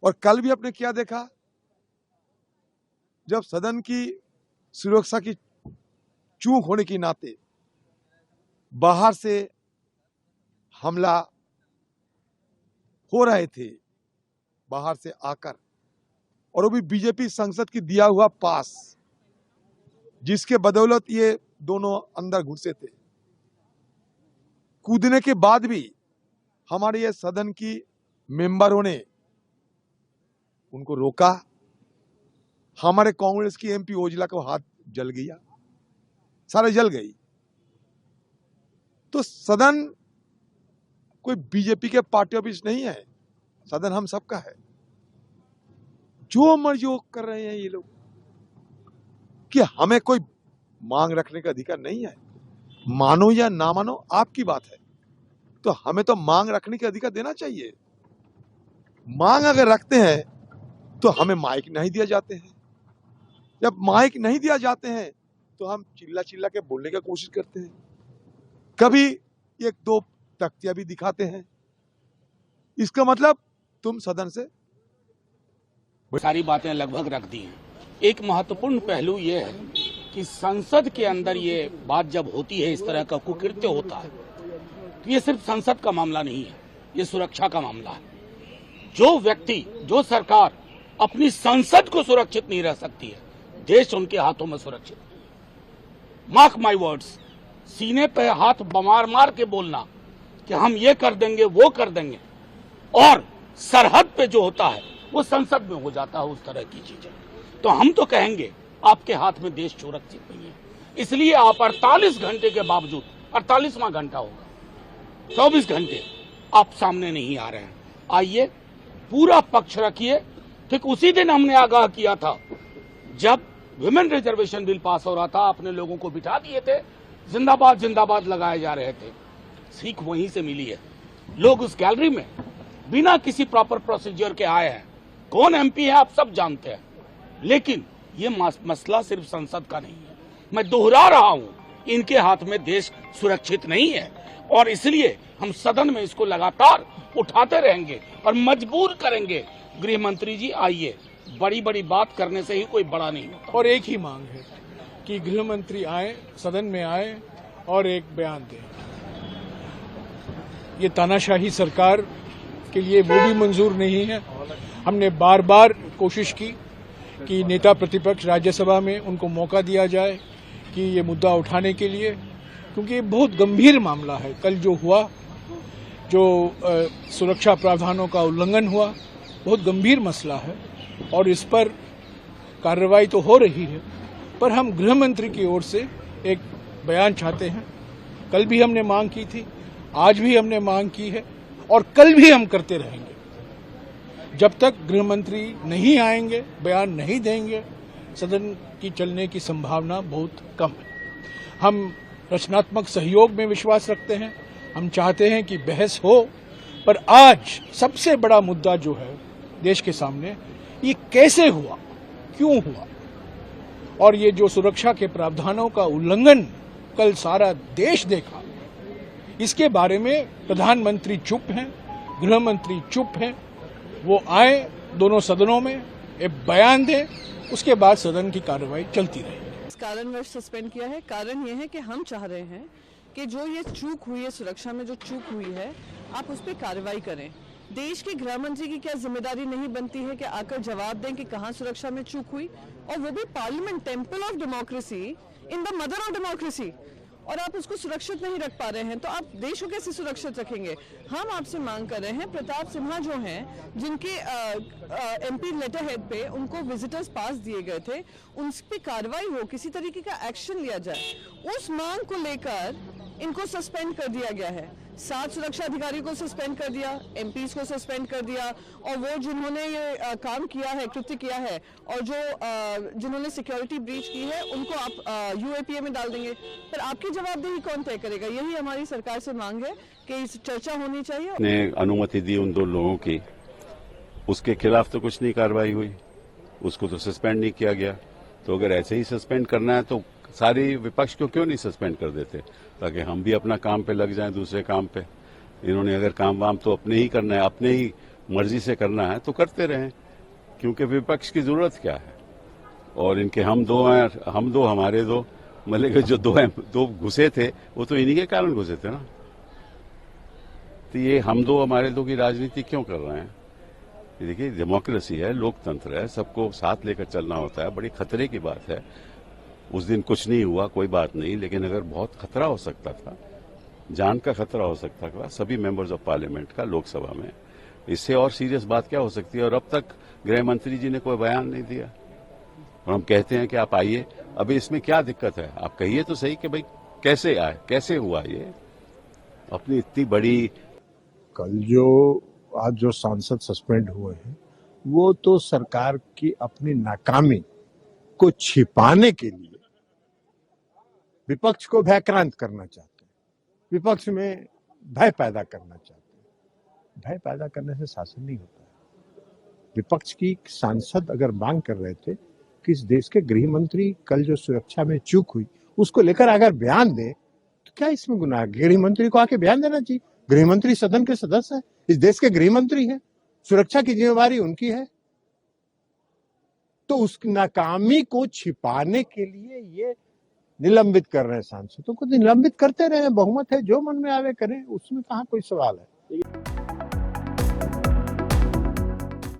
और कल भी आपने क्या देखा, जब सदन की सुरक्षा की चूक होने के नाते बाहर से हमला हो रहे थे, बाहर से आकर, और वो भी बीजेपी संसद की दिया हुआ पास, जिसके बदौलत ये दोनों अंदर घुसे थे। कूदने के बाद भी हमारे ये सदन की मेंबरों ने उनको रोका। हमारे कांग्रेस की एमपी ओजला को हाथ जल गया, सारे जल गई। तो सदन कोई बीजेपी के पार्टी ऑफिस नहीं है, सदन हम सबका है। जो मर्जी वो कर रहे हैं ये लोग, कि हमें कोई मांग रखने का अधिकार नहीं है। मानो या ना मानो आपकी बात है, तो हमें तो मांग रखने का अधिकार देना चाहिए। मांग अगर रखते हैं तो हमें माइक नहीं दिया जाते हैं। जब माइक नहीं दिया जाते हैं तो हम चिल्ला चिल्ला के बोलने की कोशिश करते हैं, कभी एक दो तख्तियां भी दिखाते हैं। इसका मतलब तुम सदन से सारी बातें लगभग रख दी हैं। एक महत्वपूर्ण पहलू ये है कि संसद के अंदर ये बात जब होती है, इस तरह का कुकृत्य होता है, तो ये सिर्फ संसद का मामला नहीं है, ये सुरक्षा का मामला है। जो व्यक्ति, जो सरकार अपनी संसद को सुरक्षित नहीं रह सकती है, देश उनके हाथों में सुरक्षित। मार्क माय वर्ड्स, सीने पे हाथ मार मार के बोलना कि हम ये कर देंगे, वो कर देंगे, और सरहद पे जो होता है वो संसद में हो जाता है, उस तरह की चीजें। तो हम तो कहेंगे आपके हाथ में देश सुरक्षित नहीं है, इसलिए आप 48 घंटे के बावजूद, 48वां घंटा होगा, 24 घंटे आप सामने नहीं आ रहे हैं। आइए, पूरा पक्ष रखिए। ठीक उसी दिन हमने आगाह किया था, जब विमेन रिजर्वेशन बिल पास हो रहा था, अपने लोगों को बिठा दिए थे, जिंदाबाद जिंदाबाद लगाए जा रहे थे। सीख वहीं से मिली है। लोग उस गैलरी में बिना किसी प्रॉपर प्रोसीजर के आए हैं। कौन एमपी है आप सब जानते हैं, लेकिन ये मसला सिर्फ संसद का नहीं है। मैं दोहरा रहा हूं, इनके हाथ में देश सुरक्षित नहीं है, और इसलिए हम सदन में इसको लगातार उठाते रहेंगे और मजबूर करेंगे। गृह मंत्री जी, आइए, बड़ी बड़ी बात करने से ही कोई बड़ा नहीं होता। और एक ही मांग है कि गृह मंत्री आए, सदन में आए और एक बयान दें। ये तानाशाही सरकार के लिए वो भी मंजूर नहीं है। हमने बार बार कोशिश की कि नेता प्रतिपक्ष राज्यसभा में उनको मौका दिया जाए कि ये मुद्दा उठाने के लिए, क्योंकि ये बहुत गंभीर मामला है। कल जो हुआ, जो सुरक्षा प्रावधानों का उल्लंघन हुआ, बहुत गंभीर मसला है और इस पर कार्रवाई तो हो रही है, पर हम गृह मंत्री की ओर से एक बयान चाहते हैं। कल भी हमने मांग की थी, आज भी हमने मांग की है और कल भी हम करते रहेंगे। जब तक गृह मंत्री नहीं आएंगे, बयान नहीं देंगे, सदन की चलने की संभावना बहुत कम है। हम रचनात्मक सहयोग में विश्वास रखते हैं। हम चाहते हैं कि बहस हो, पर आज सबसे बड़ा मुद्दा जो है देश के सामने, ये कैसे हुआ, क्यों हुआ, और ये जो सुरक्षा के प्रावधानों का उल्लंघन कल सारा देश देखा, इसके बारे में प्रधानमंत्री चुप हैं, गृह मंत्री चुप हैं। वो आए दोनों सदनों में, एक बयान दें, उसके बाद सदन की कार्रवाई चलती रहेगी। इस कारणवश सस्पेंड किया है। कारण यह है कि हम चाह रहे हैं कि जो ये चूक हुई है, सुरक्षा में जो चूक हुई है, आप उस पर कार्रवाई करें। देश के गृह मंत्री की क्या जिम्मेदारी नहीं बनती है कि आकर जवाब दें कि कहां सुरक्षा में चूक हुई, और वो भी parliament, temple of democracy, in the mother of democracy, और आप उसको सुरक्षित नहीं रख पा रहे हैं, तो आप देश को कैसे सुरक्षित रखेंगे? हम आपसे मांग कर रहे हैं, प्रताप सिन्हा जो हैं, जिनके एमपी लेटर हेड पे उनको विजिटर्स पास दिए गए थे, उन पे कार्रवाई हो, किसी तरीके का एक्शन लिया जाए। उस मांग को लेकर इनको सस्पेंड कर दिया गया है। 7 सुरक्षा अधिकारी को सस्पेंड कर दिया, एमपीज को सस्पेंड कर दिया, और वो जिन्होंने ये काम किया है, कृत्य किया है, और जो जिन्होंने सिक्योरिटी ब्रीच की है, उनको आप यूएपीए में डाल देंगे। पर आपकी जवाबदेही कौन तय करेगा? यही हमारी सरकार से मांग है कि इस चर्चा होनी चाहिए। ने अनुमति दी उन 2 लोगों की, उसके खिलाफ तो कुछ नहीं कार्रवाई हुई, उसको तो सस्पेंड नहीं किया गया। तो अगर ऐसे ही सस्पेंड करना है तो सारी विपक्ष को क्यों नहीं सस्पेंड कर देते, ताकि हम भी अपना काम पे लग जाएं, दूसरे काम पे। इन्होंने अगर काम वाम तो अपने ही करना है, अपने ही मर्जी से करना है तो करते रहें, क्योंकि विपक्ष की जरूरत क्या है। और इनके हम दो हैं, हम दो हमारे दो, मतलब कि जो दो घुसे थे वो तो इन्हीं के कारण घुसे थे ना। तो ये हम दो हमारे दो की राजनीति क्यों कर रहे हैं? ये देखिए, डेमोक्रेसी है, लोकतंत्र है, सबको साथ लेकर चलना होता है। बड़ी खतरे की बात है। उस दिन कुछ नहीं हुआ, कोई बात नहीं, लेकिन अगर बहुत खतरा हो सकता था, जान का खतरा हो सकता था सभी मेंबर्स ऑफ पार्लियामेंट का लोकसभा में, इससे और सीरियस बात क्या हो सकती है? और अब तक गृह मंत्री जी ने कोई बयान नहीं दिया और हम कहते हैं कि आप आइए। अभी इसमें क्या दिक्कत है? आप कहिए तो सही कि भाई कैसे आए, कैसे हुआ ये? अपनी इतनी बड़ी कल जो आज जो सांसद सस्पेंड हुए हैं वो तो सरकार की अपनी नाकामी को छिपाने के लिए विपक्ष को भयक्रांत करना चाहते हैं, विपक्ष में भय पैदा करना चाहते हैं। भय पैदा करने से शासन नहीं होता है। विपक्ष की सांसद अगर मांग कर रहे थे कि इस देश के गृह मंत्री कल जो सुरक्षा में चूक हुई उसको लेकर अगर बयान दे तो क्या इसमें गुनाह? गृह मंत्री को आके बयान देना चाहिए। गृह मंत्री सदन के सदस्य है, इस देश के गृह मंत्री है, सुरक्षा की जिम्मेवारी उनकी है। तो उस नाकामी को छिपाने के लिए ये निलंबित कर रहे हैं। सांसदों को निलंबित करते रहे, बहुमत है, जो मन में आवे करें, उसमें कहाँ कोई सवाल है।